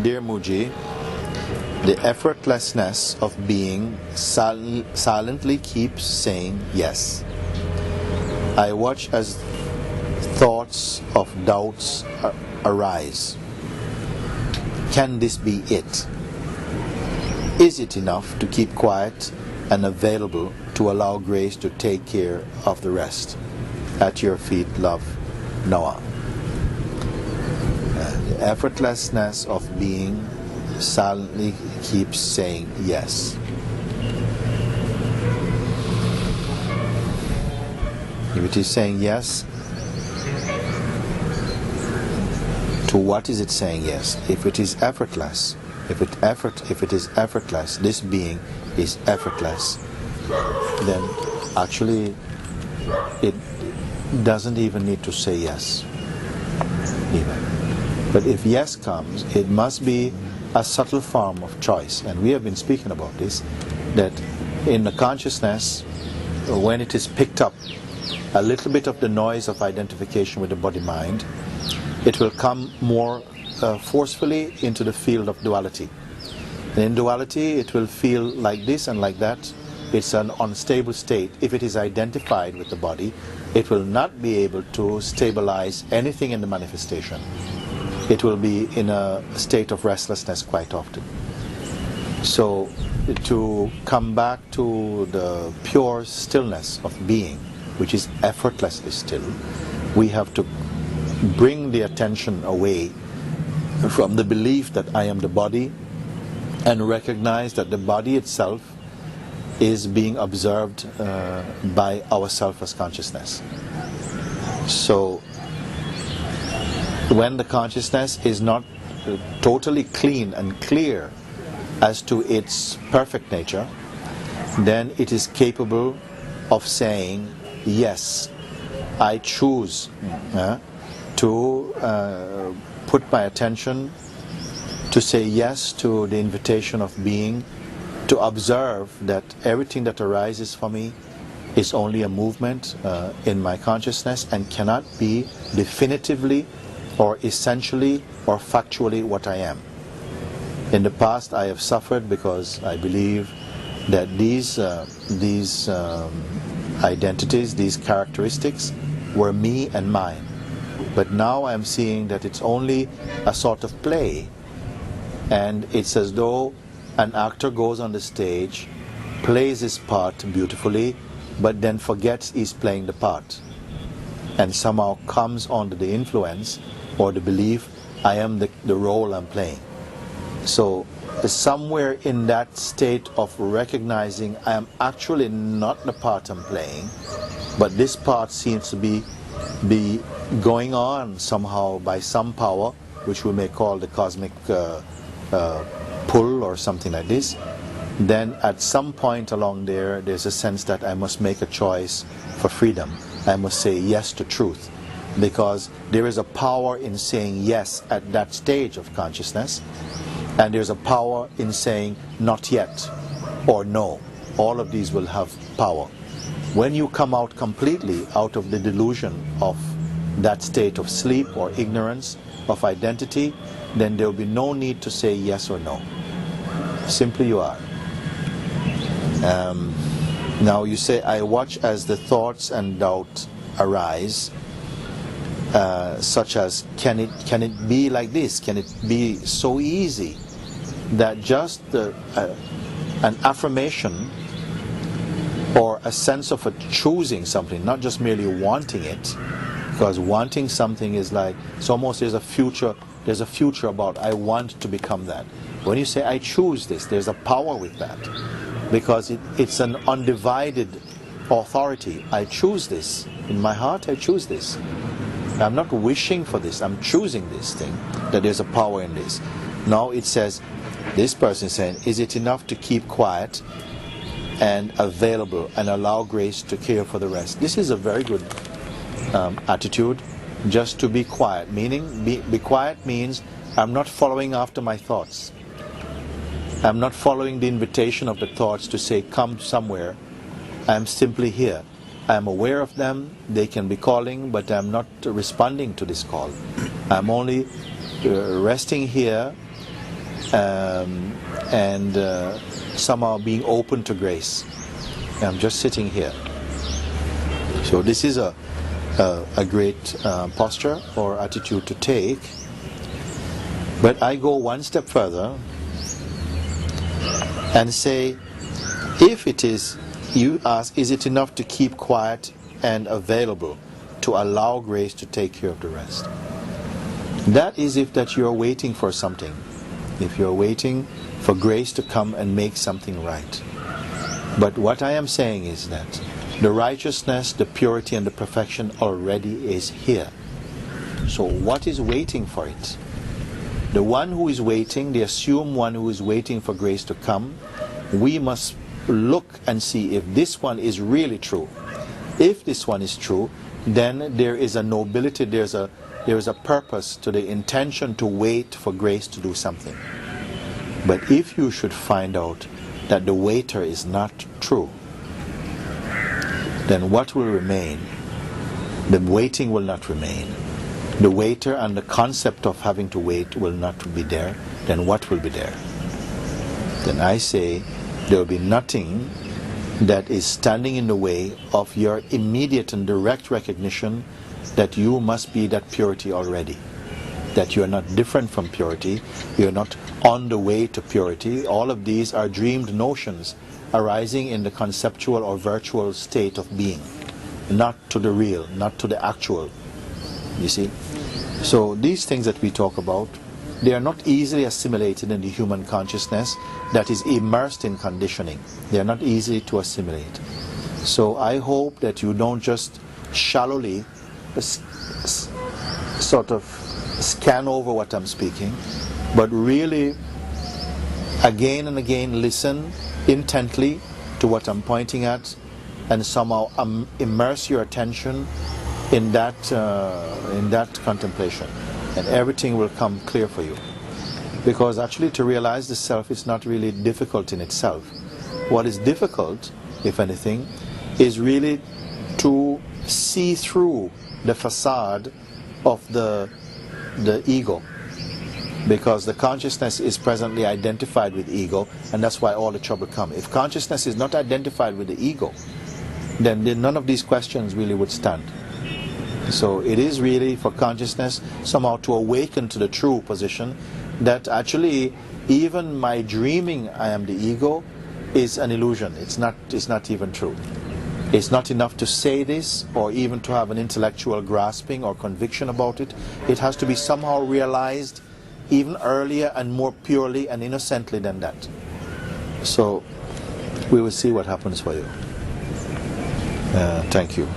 Dear Mooji, the effortlessness of being silently keeps saying yes. I watch as thoughts of doubts arise. Can this be it? Is it enough to keep quiet and available to allow grace to take care of the rest? At your feet, love, Noah. The effortlessness of being silently keeps saying yes. If it is saying yes, to what is it saying yes? If it is effortless, if it is effortless, this being is effortless, then actually it doesn't even need to say yes. Even. But if yes comes, it must be a subtle form of choice. And we have been speaking about this, that in the consciousness, when it is picked up, a little bit of the noise of identification with the body-mind, it will come more forcefully into the field of duality. And in duality, it will feel like this and like that. It's an unstable state. If it is identified with the body, it will not be able to stabilize anything in the manifestation. It will be in a state of restlessness quite often. So to come back to the pure stillness of being, which is effortlessly still, we have to bring the attention away from the belief that I am the body and recognize that the body itself is being observed by our self as consciousness. So when the consciousness is not totally clean and clear as to its perfect nature, then it is capable of saying, yes, I choose to put my attention to say yes to the invitation of being, to observe that everything that arises for me is only a movement in my consciousness and cannot be definitively or essentially or factually what I am. In the past I have suffered because I believe that these identities, these characteristics were me and mine. But now I'm seeing that it's only a sort of play, and it's as though an actor goes on the stage, plays his part beautifully, but then forgets he's playing the part, and somehow comes under the influence or the belief, I am the role I'm playing. So somewhere in that state of recognizing I am actually not the part I'm playing, but this part seems to be going on somehow by some power, which we may call the cosmic pull or something like this, then at some point along there's a sense that I must make a choice for freedom. I must say yes to truth, because there is a power in saying yes at that stage of consciousness, and there's a power in saying not yet or no. All of these will have power. When you come out completely out of the delusion of that state of sleep or ignorance of identity, then there will be no need to say yes or no. Simply you are. Now you say, I watch as the thoughts and doubt arise, such as, can it be like this? Can it be so easy that just an affirmation or a sense of choosing something, not just merely wanting it, because wanting something is like, it's almost there's a future about I want to become that. When you say I choose this, there's a power with that, because it's an undivided authority. I choose this. In my heart I choose this. I'm not wishing for this, I'm choosing this thing, that there's a power in this. Now it says, this person is saying, is it enough to keep quiet and available and allow grace to care for the rest? This is a very good attitude, just to be quiet. Meaning, be quiet means I'm not following after my thoughts. I'm not following the invitation of the thoughts to say, come somewhere. I'm simply here. I'm aware of them, they can be calling, but I'm not responding to this call. I'm only resting here and somehow being open to grace. I'm just sitting here. So this is a great posture or attitude to take. But I go one step further and say, if it is, you ask, is it enough to keep quiet and available to allow grace to take care of the rest? That is if that you're waiting for something. If you're waiting for grace to come and make something right. But what I am saying is that the righteousness, the purity and the perfection already is here. So what is waiting for it? The one who is waiting, the assumed one who is waiting for grace to come, we must look and see if this one is really true. If this one is true, then there is a nobility, there is a purpose to the intention to wait for grace to do something. But if you should find out that the waiter is not true, then what will remain? The waiting will not remain. The waiter and the concept of having to wait will not be there. Then what will be there? Then I say there will be nothing that is standing in the way of your immediate and direct recognition that you must be that purity already. That you are not different from purity, you are not on the way to purity. All of these are dreamed notions arising in the conceptual or virtual state of being, not to the real, not to the actual. You see? So these things that we talk about, they are not easily assimilated in the human consciousness that is immersed in conditioning. They are not easy to assimilate. So I hope that you don't just shallowly sort of scan over what I'm speaking, but really again and again listen intently to what I'm pointing at and somehow immerse your attention in that contemplation, and everything will come clear for you. Because actually to realize the self is not really difficult in itself. What is difficult, if anything, is really to see through the facade of the ego, because the consciousness is presently identified with ego, and that's why all the trouble comes. If consciousness is not identified with the ego, then none of these questions really would stand. So it is really for consciousness somehow to awaken to the true position that actually even my dreaming I am the ego is an illusion. It's not even true. It's not enough to say this or even to have an intellectual grasping or conviction about it. It has to be somehow realized even earlier and more purely and innocently than that. So we will see what happens for you. Thank you.